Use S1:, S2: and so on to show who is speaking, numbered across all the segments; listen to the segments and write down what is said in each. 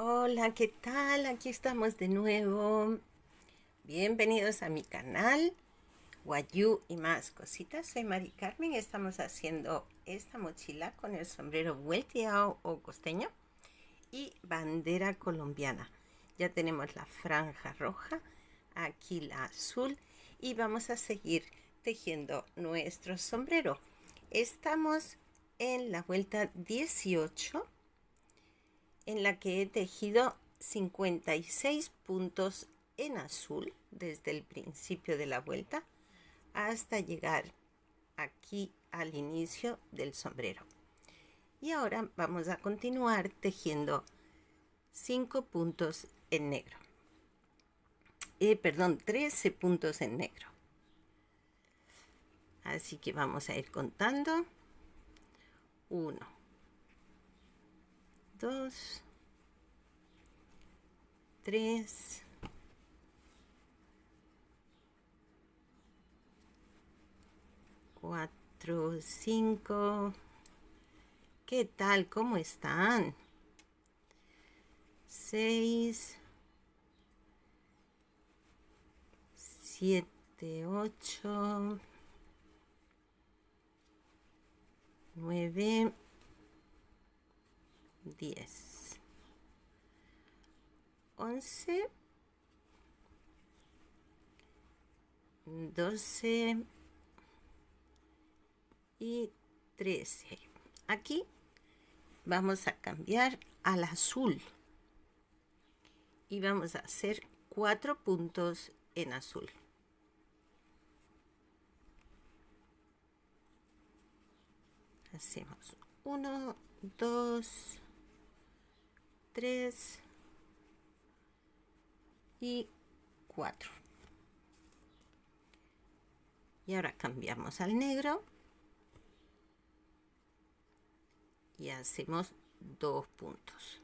S1: Hola, ¿qué tal? Aquí estamos de nuevo. Bienvenidos a mi canal, Guayú y más cositas. Soy Mari Carmen. Estamos haciendo esta mochila con el sombrero vuelteado o costeño y bandera colombiana. Ya tenemos la franja roja, aquí la azul y vamos a seguir tejiendo nuestro sombrero. Estamos en la vuelta 18, en la que he tejido 56 puntos en azul desde el principio de la vuelta hasta llegar aquí al inicio del sombrero. Y ahora vamos a continuar tejiendo 5 puntos en negro. Perdón, 13 puntos en negro. Así que vamos a ir contando. 1, 2, 3, 4, 5. ¿Qué tal? ¿Cómo están? 6, 7, 8, 9, 10, 11, 12 y 13. Aquí vamos a cambiar al azul y vamos a hacer 4 puntos en azul. Hacemos 1, 2, 3 y 4. Y ahora cambiamos al negro y hacemos 2 puntos.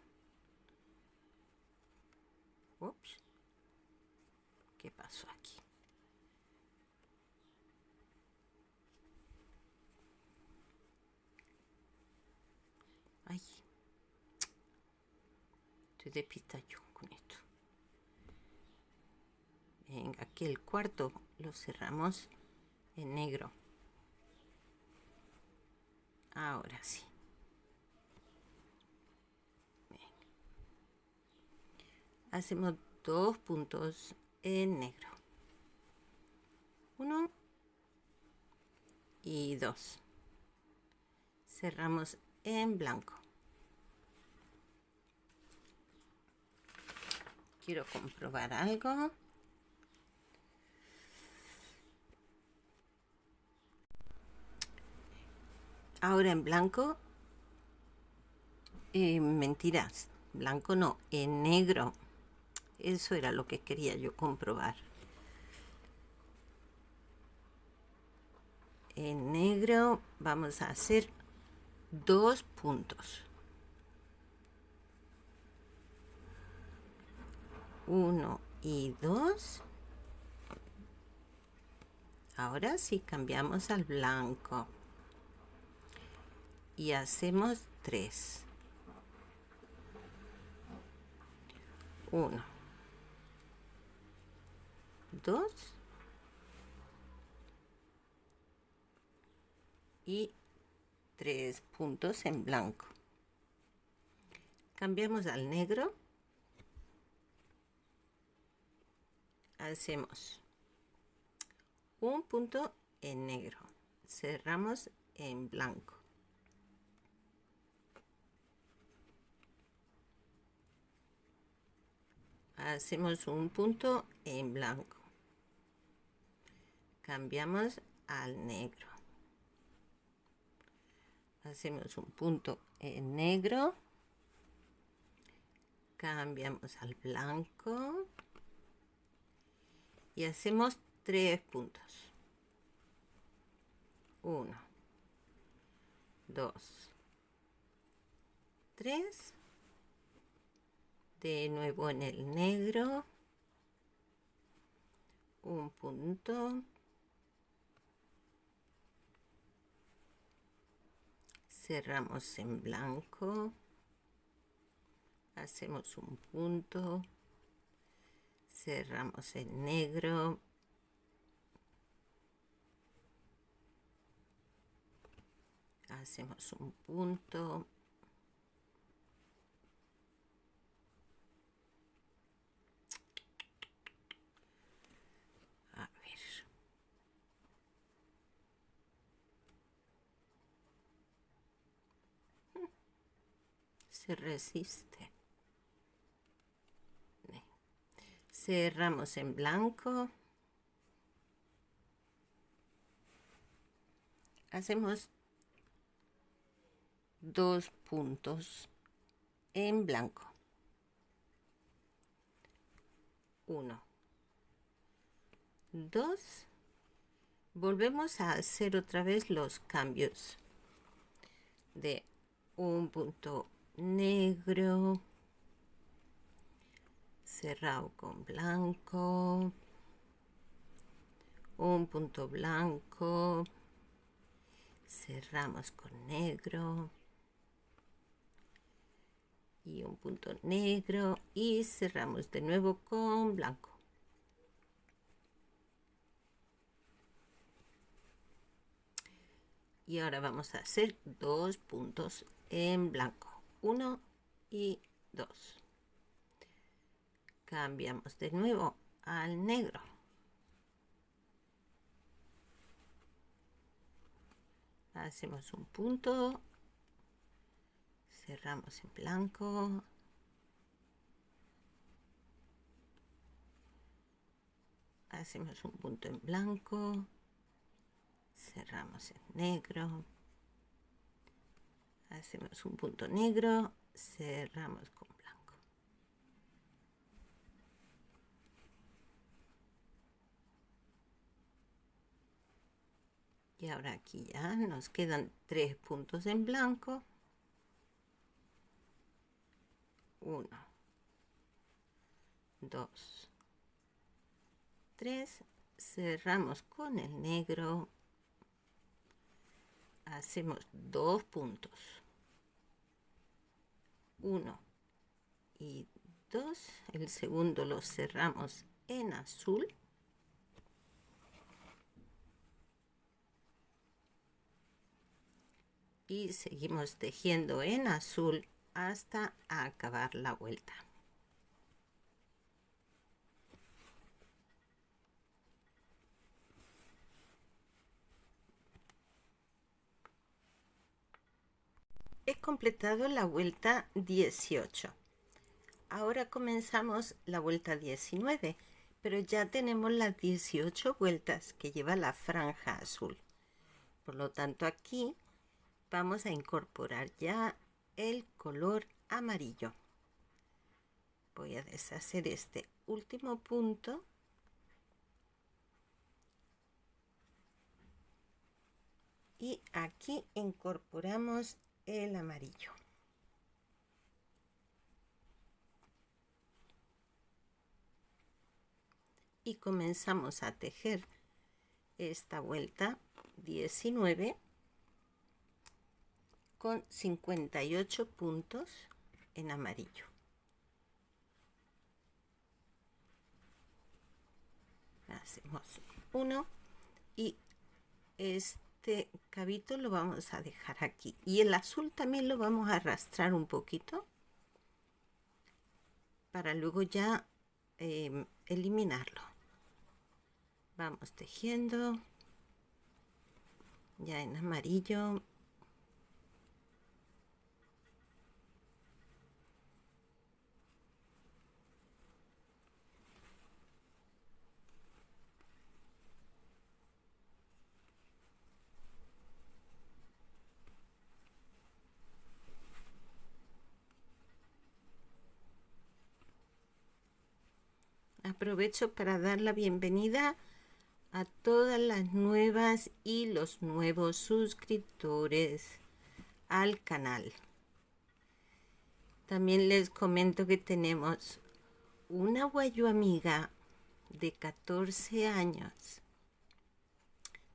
S1: Ups, ¿qué pasó aquí? Ay, estoy de yo con esto. Venga, aquí el cuarto lo cerramos en negro. Ahora sí. Venga. Hacemos 2 puntos en negro. 1 y 2. Cerramos en blanco. Quiero comprobar algo. Ahora en blanco. Mentiras. Blanco no, en negro. Eso era lo que quería yo comprobar. En negro vamos a hacer 2 puntos. 1 y 2. Ahora sí cambiamos al blanco. Y hacemos 3. 1, 2 y 3 puntos en blanco. Cambiamos al negro. Hacemos un punto en negro. Cerramos en blanco. Hacemos un punto en blanco. Cambiamos al negro. Hacemos un punto en negro. Cambiamos al blanco. Y hacemos 3 puntos. 1, 2, 3. De nuevo en el negro. Un punto. Cerramos en blanco. hacemos un punto, cerramos en negro, hacemos un punto, a ver, se resiste, cerramos en blanco, hacemos 2 puntos en blanco, 1, 2, volvemos a hacer otra vez los cambios de un punto negro cerrado con blanco, un punto blanco, cerramos con negro y un punto negro y cerramos de nuevo con blanco. Y ahora vamos a hacer 2 puntos en blanco, 1 y 2. Cambiamos de nuevo al negro. Hacemos un punto, cerramos en blanco, hacemos un punto en blanco, cerramos en negro, hacemos un punto negro, cerramos con blanco. Y ahora aquí ya nos quedan 3 puntos en blanco. 1, 2, 3. Cerramos con el negro. Hacemos 2 puntos. 1 y 2. El segundo lo cerramos en azul. Y seguimos tejiendo en azul hasta acabar la vuelta. He completado la vuelta 18. Ahora comenzamos la vuelta 19, pero ya tenemos las 18 vueltas que lleva la franja azul. Por lo tanto, aquí vamos a incorporar ya el color amarillo. Voy a deshacer este último punto y aquí incorporamos el amarillo. Y comenzamos a tejer esta vuelta 19 con 58 puntos en amarillo. Hacemos uno y este cabito lo vamos a dejar aquí. Y el azul también lo vamos a arrastrar un poquito para luego ya eliminarlo. Vamos tejiendo ya en amarillo. Aprovecho para dar la bienvenida a todas las nuevas y los nuevos suscriptores al canal. También les comento que tenemos una guayú amiga de 14 años.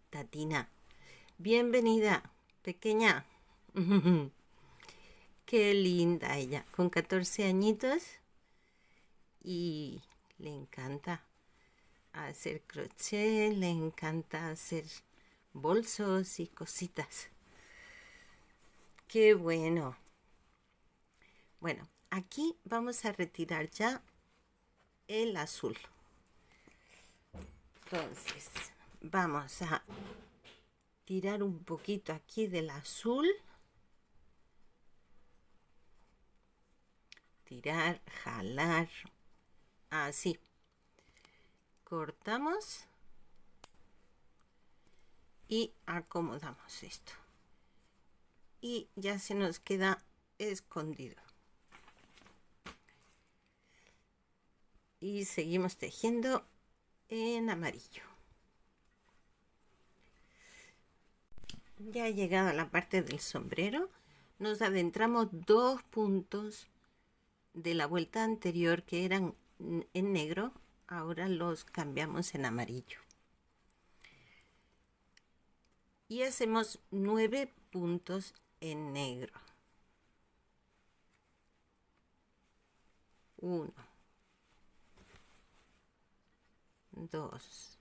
S1: Tatina, bienvenida, pequeña. Qué linda ella, con 14 añitos y le encanta hacer crochet, le encanta hacer bolsos y cositas. Qué bueno. Bueno, aquí vamos a retirar ya el azul. Entonces, vamos a tirar un poquito aquí del azul. Tirar, jalar, así. Cortamos y acomodamos esto. Y ya se nos queda escondido. Y seguimos tejiendo en amarillo. Ya he llegado a la parte del sombrero. Nos adentramos 2 puntos de la vuelta anterior que eran en negro. Ahora los cambiamos en amarillo. Y hacemos 9 puntos en negro. 1, 2,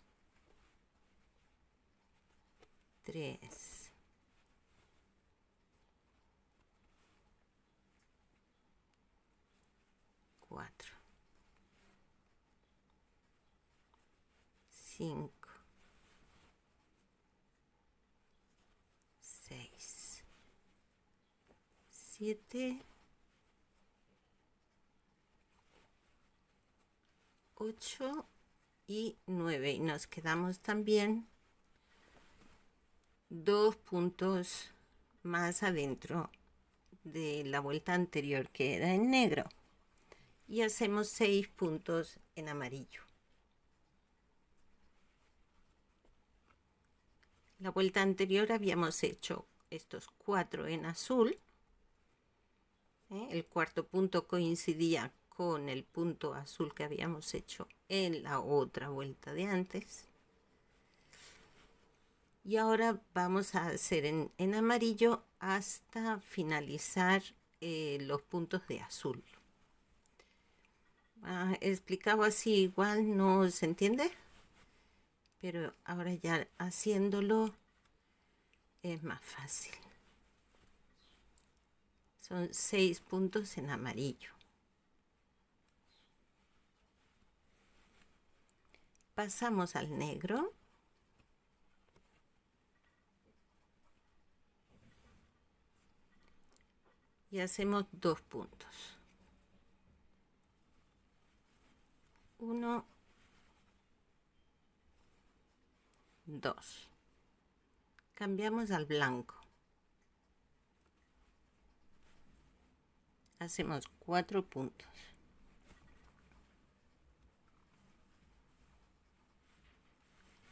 S1: 3, 4, 5, 6, 7, 8 y 9. Y nos quedamos también 2 puntos más adentro de la vuelta anterior que era en negro. Y hacemos 6 puntos en amarillo. La vuelta anterior habíamos hecho estos 4 en azul. El cuarto punto coincidía con el punto azul que habíamos hecho en la otra vuelta de antes. Y ahora vamos a hacer en amarillo hasta finalizar los puntos de azul. Explicado así igual no se entiende, pero ahora ya haciéndolo es más fácil. Son 6 puntos en amarillo. Pasamos al negro. Y hacemos 2 puntos. 1, 2. Cambiamos al blanco. Hacemos 4 puntos.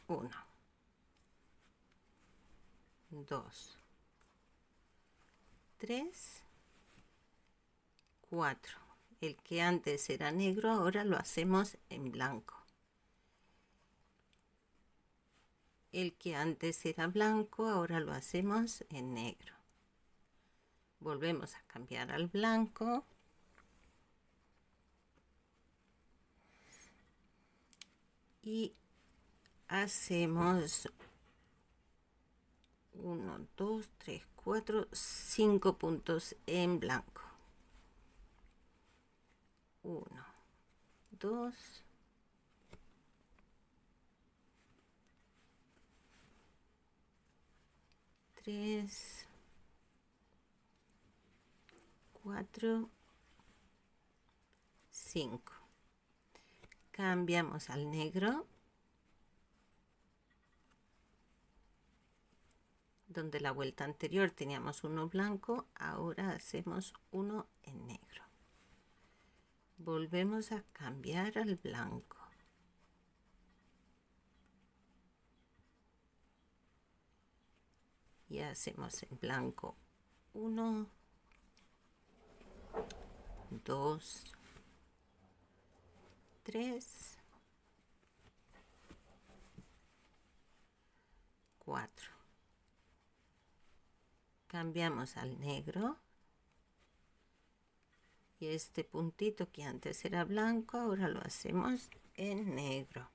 S1: 1, 2, 3, 4. El que antes era negro ahora lo hacemos en blanco. El que antes era blanco ahora lo hacemos en negro. Volvemos a cambiar al blanco. Y hacemos 1, 2, 3, 4, 5 puntos en blanco. 1, 2, 3, 4, 5. Cambiamos al negro. Donde la vuelta anterior teníamos uno blanco, ahora hacemos uno en negro. Volvemos a cambiar al blanco. Y hacemos en blanco 1, 2, 3, 4. Cambiamos al negro. Y este puntito que antes era blanco, ahora lo hacemos en negro.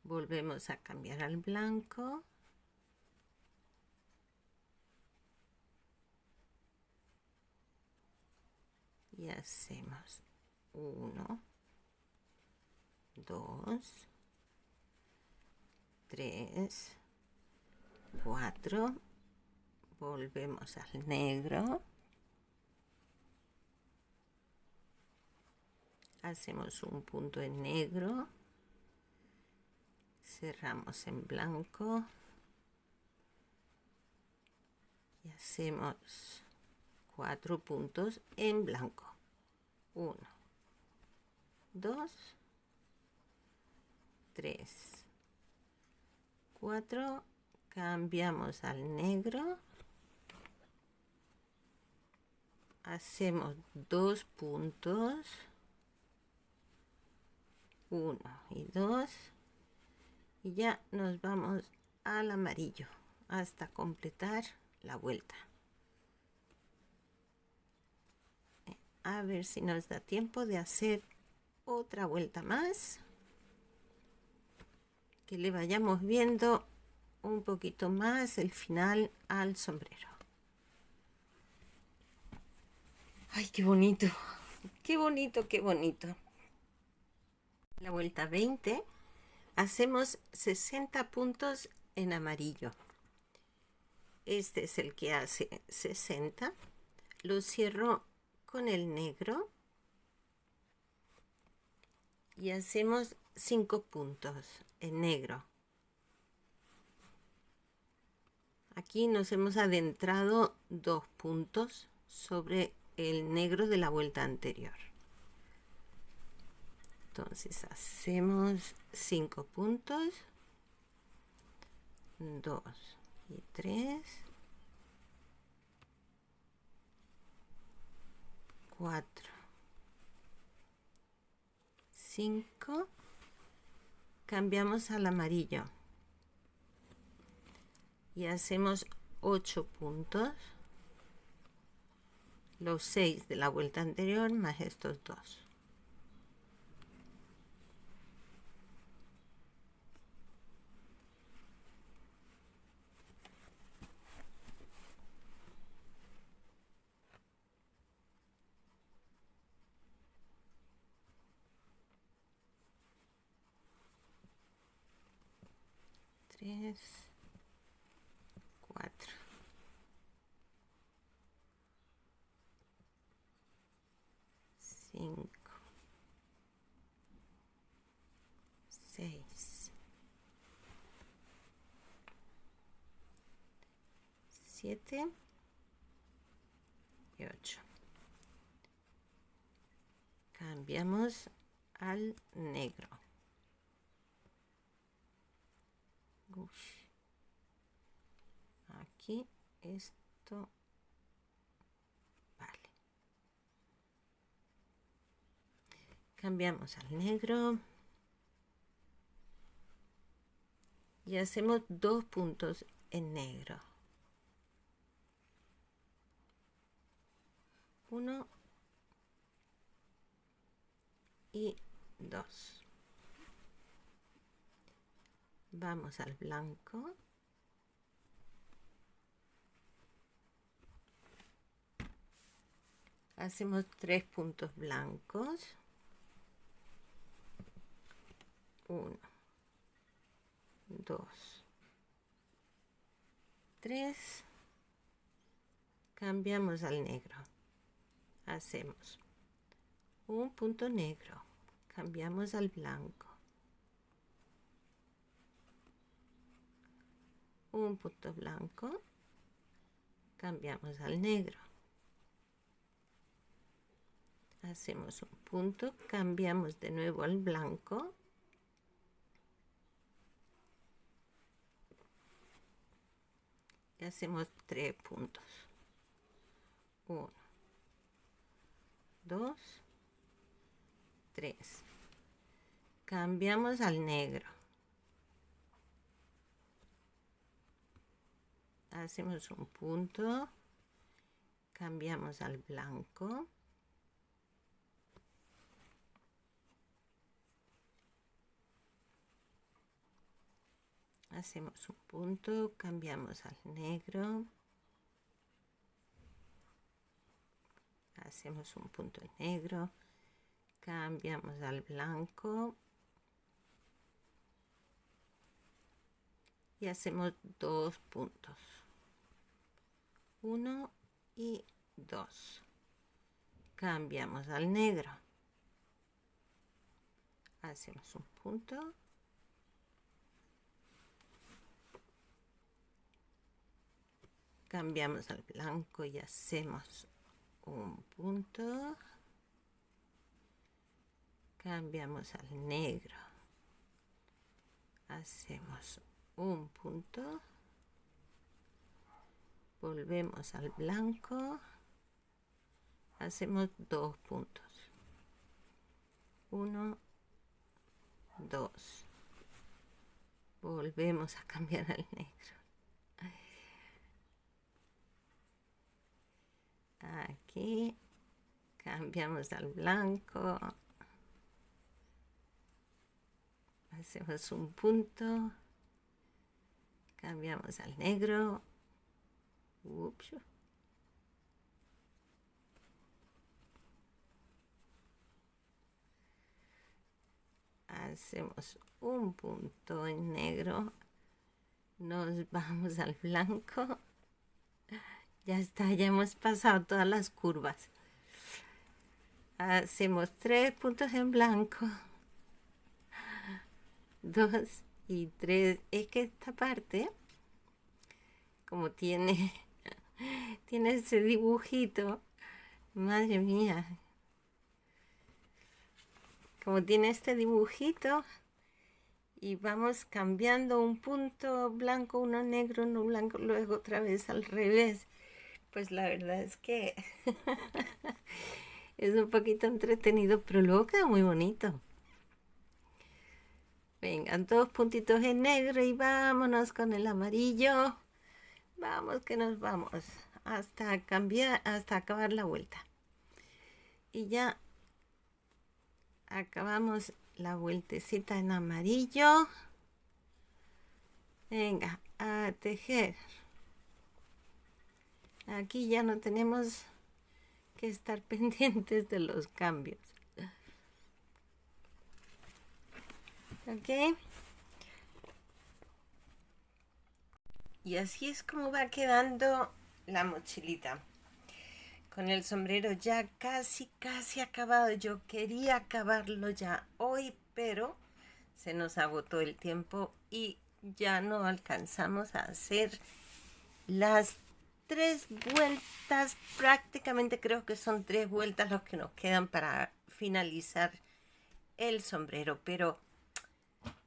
S1: Volvemos a cambiar al blanco. Y hacemos 1, 2, 3, 4. Volvemos al negro. Hacemos un punto en negro. Cerramos en blanco. Y hacemos 4 puntos en blanco. 1, 2, 3, 4. Cambiamos al negro. Hacemos 2 puntos. 1 y 2. Y ya nos vamos al amarillo hasta completar la vuelta. A ver si nos da tiempo de hacer otra vuelta más, que le vayamos viendo un poquito más el final al sombrero. Ay, qué bonito, qué bonito, qué bonito. La vuelta 20 hacemos 60 puntos en amarillo. Este es el que hace 60. Lo cierro con el negro y hacemos 5 puntos en negro. Aquí nos hemos adentrado 2 puntos sobre el negro de la vuelta anterior. Entonces hacemos 5 puntos, 2 y 3, 4, 5. Cambiamos al amarillo y hacemos 8 puntos, los 6 de la vuelta anterior más estos 2. Tres, 4, 5, 6, 7 y 8. Cambiamos al negro. Aquí esto vale. Cambiamos al negro y hacemos 2 puntos en negro. 1 y 2. Vamos al blanco. Hacemos 3 puntos blancos. 1, 2, 3. Cambiamos al negro. Hacemos un punto negro. Cambiamos al blanco. Un punto blanco. Cambiamos al negro. Hacemos un punto, cambiamos de nuevo al blanco. Y hacemos 3 puntos. 1, 2, 3. Cambiamos al negro. Hacemos un punto cambiamos al blanco. Hacemos un punto, cambiamos al negro. Hacemos un punto negro, cambiamos al blanco. Y hacemos 2 puntos. 1 y 2. Cambiamos al negro. Hacemos un punto. Cambiamos al blanco y hacemos un punto. Cambiamos al negro. Hacemos un punto. Volvemos al blanco. Hacemos 2 puntos. 1, 2. Volvemos a cambiar al negro. Aquí cambiamos al blanco. Hacemos un punto. Cambiamos al negro. Ups. Hacemos un punto en negro. Nos vamos al blanco. Ya está, ya hemos pasado todas las curvas. Hacemos 3 puntos en blanco. 2 y 3. Es que esta parte, como tiene ese dibujito, madre mía, como tiene este dibujito, y vamos cambiando un punto blanco, uno negro, uno blanco, luego otra vez al revés. Pues la verdad es que es un poquito entretenido, pero luego queda muy bonito. Vengan, 2 puntitos en negro y vámonos con el amarillo. Vamos que nos vamos hasta cambiar, hasta acabar la vuelta. Y ya acabamos la vueltecita en amarillo. Venga, a tejer. Aquí ya no tenemos que estar pendientes de los cambios. ¿Ok? Y así es como va quedando la mochilita. Con el sombrero ya casi acabado. Yo quería acabarlo ya hoy, pero se nos agotó el tiempo y ya no alcanzamos a hacer las 3 vueltas. Prácticamente creo que son 3 vueltas los que nos quedan para finalizar el sombrero, pero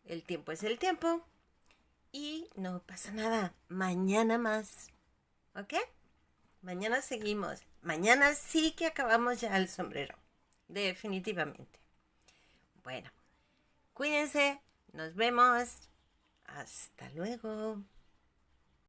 S1: el tiempo es el tiempo y no pasa nada. Mañana más, ¿ok? Mañana seguimos. Mañana sí que acabamos ya el sombrero, definitivamente. Bueno, cuídense, nos vemos. Hasta luego.